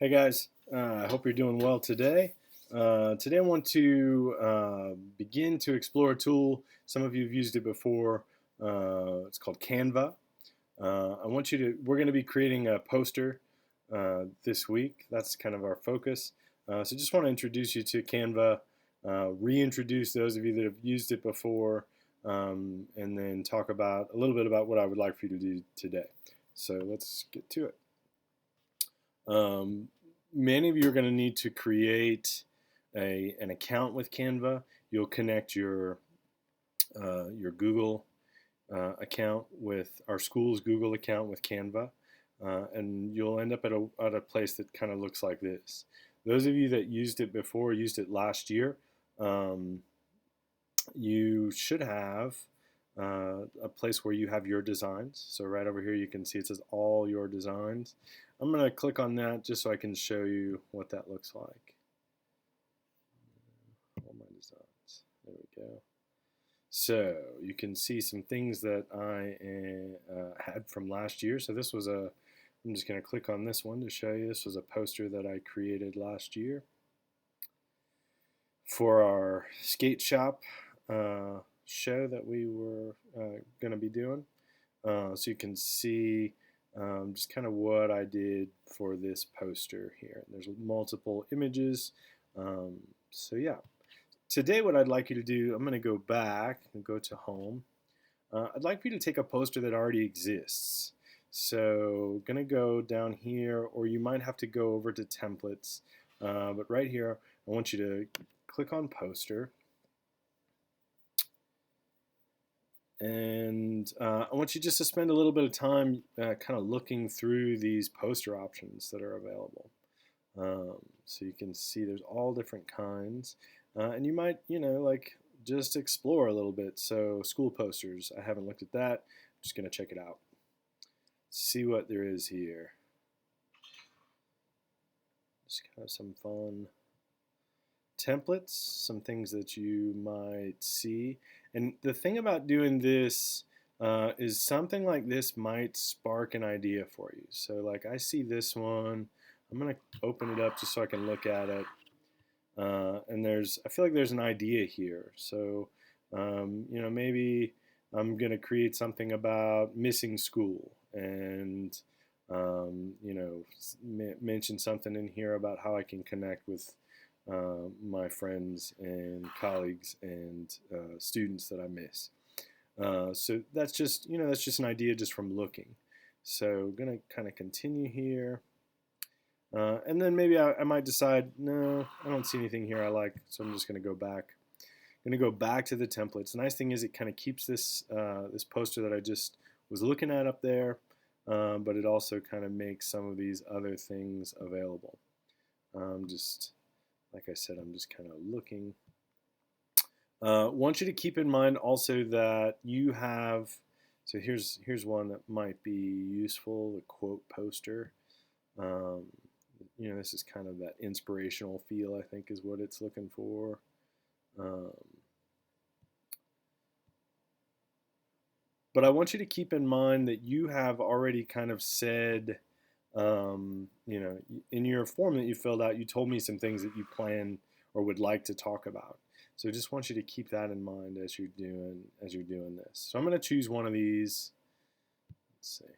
Hey guys, I hope you're doing well today. Today I want to begin to explore a tool. Some of you have used it before. It's called Canva. We're going to be creating a poster this week. That's kind of our focus. So just want to introduce you to Canva, reintroduce those of you that have used it before, and then talk about a little bit about what I would like for you to do today. So let's get to it. Many of you are going to need to create an account with Canva. You'll connect your Google account with our school's Google account with Canva, and you'll end up at a place that kind of looks like this. Those of you that used it before, used it last year, um, you should have a place where you have your designs. So right over here you can see it says all your designs. I'm going to click on that just so I can show you what that looks like. All my designs. There we go. So you can see some things that I had from last year. So this was I'm just going to click on this one to show you. This was a poster that I created last year for our skate shop show that we were going to be doing. So you can see just kind of what I did for this poster here. There's multiple images. So yeah, today what I'd like you to do, I'm going to go back and go to home. I'd like for you to take a poster that already exists. So going to go down here, or you might have to go over to templates. But right here, I want you to click on poster. And I want you just to spend a little bit of time kind of looking through these poster options that are available. So you can see there's all different kinds. And you might, like just explore a little bit. So school posters, I haven't looked at that. I'm just going to check it out. See what there is here. Just kind of some fun templates, some things that you might see. And the thing about doing this is something like this might spark an idea for you. So like I see this one, I'm going to open it up just so I can look at it. And I feel like there's an idea here. So, maybe I'm going to create something about missing school and, mention something in here about how I can connect with my friends and colleagues and students that I miss. So that's just an idea just from looking. So I'm gonna kind of continue here, and then maybe I might decide, no, I don't see anything here I like, so I'm just gonna go back. I'm gonna go back to the templates. The nice thing is it kind of keeps this this poster that I just was looking at up there, but it also kind of makes some of these other things available. Like I said, I'm just kind of looking. Want you to keep in mind also that you have, so here's one that might be useful, the quote poster. This is kind of that inspirational feel, I think, is what it's looking for. But I want you to keep in mind that you have already kind of said, in your form that you filled out, you told me some things that you plan or would like to talk about. So I just want you to keep that in mind as you're doing this. So I'm going to choose one of these. Let's see.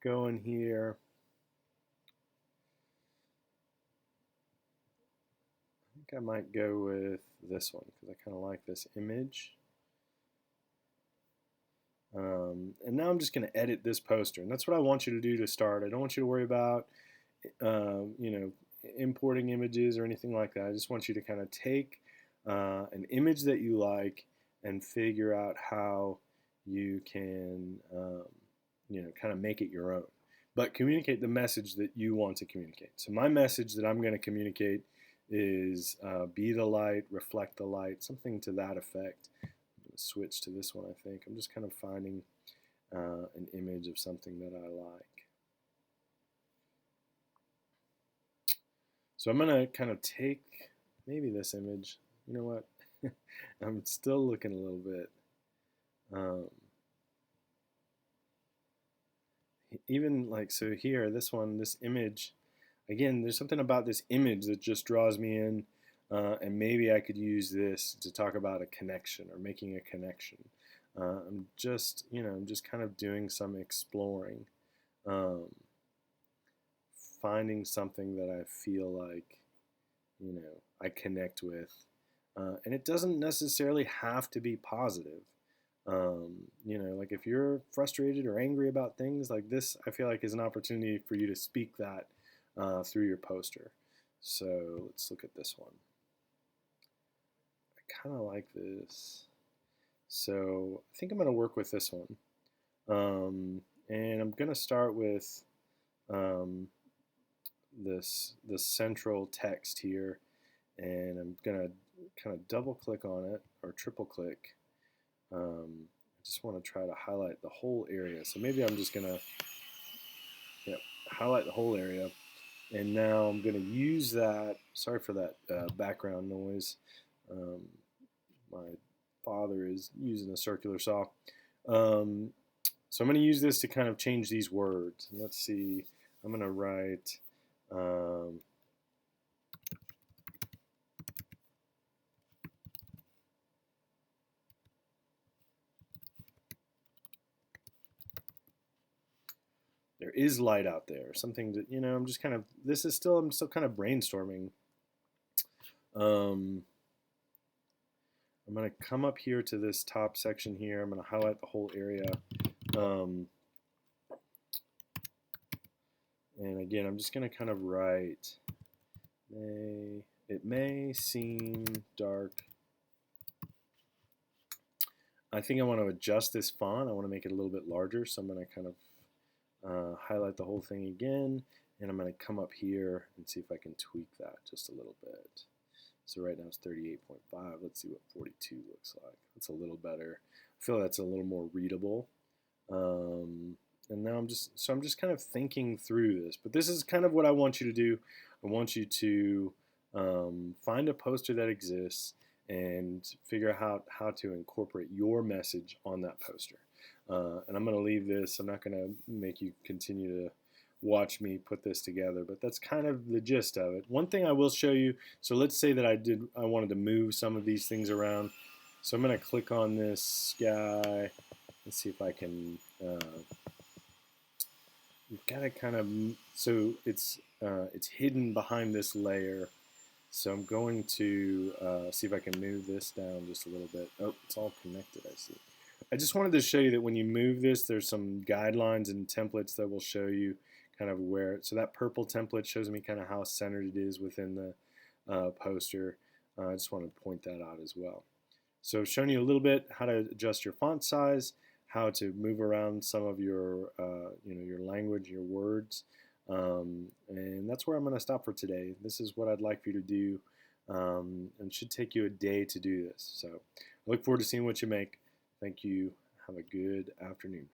Go in here. I think I might go with this one because I kind of like this image. And now I'm just going to edit this poster, and that's what I want you to do to start. I don't want you to worry about, importing images or anything like that. I just want you to kind of take an image that you like and figure out how you can, kind of make it your own. But communicate the message that you want to communicate. So my message that I'm going to communicate is be the light, reflect the light, something to that effect. Switch to this one, I think. I'm just kind of finding an image of something that I like. So I'm going to kind of take maybe this image. You know what? I'm still looking a little bit. Even like, so here, this image, again, there's something about this image that just draws me in, and maybe I could use this to talk about a connection or making a connection. I'm just kind of doing some exploring, um, finding something that I feel like, I connect with. And it doesn't necessarily have to be positive. Like if you're frustrated or angry about things like this, I feel like is an opportunity for you to speak that through your poster. So let's look at this one. I kind of like this. So I think I'm going to work with this one. And I'm going to start with um, this central text here, and I'm going to kind of double click on it or triple click. I just want to try to highlight the whole area. So maybe I'm just going to highlight the whole area. And now I'm going to use that. Sorry for that background noise. My father is using a circular saw. So I'm going to use this to kind of change these words. And let's see. I'm going to write there is light out there. Something that, I'm just kind of, I'm still kind of brainstorming. I'm going to come up here to this top section here. I'm going to highlight the whole area. And again, I'm just going to kind of write, it may seem dark. I think I want to adjust this font. I want to make it a little bit larger. So I'm going to kind of highlight the whole thing again. And I'm going to come up here and see if I can tweak that just a little bit. So right now it's 38.5. Let's see what 42 looks like. That's a little better. I feel that's a little more readable. And now I'm just kind of thinking through this. But this is kind of what I want you to do. I want you to find a poster that exists and figure out how to incorporate your message on that poster. And I'm going to leave this. I'm not going to make you continue to watch me put this together, but that's kind of the gist of it. One thing I will show you, so let's say that I wanted to move some of these things around. So I'm going to click on this guy. Let's see if I can, you've got to kind of, so it's hidden behind this layer. So I'm going to see if I can move this down just a little bit. Oh, it's all connected, I see. I just wanted to show you that when you move this, there's some guidelines and templates that will show you kind of where, so that purple template shows me kind of how centered it is within the poster. I just want to point that out as well. So showing you a little bit how to adjust your font size, how to move around some of your, your language, your words. And that's where I'm going to stop for today. This is what I'd like for you to do, and it should take you a day to do this. So I look forward to seeing what you make. Thank you. Have a good afternoon.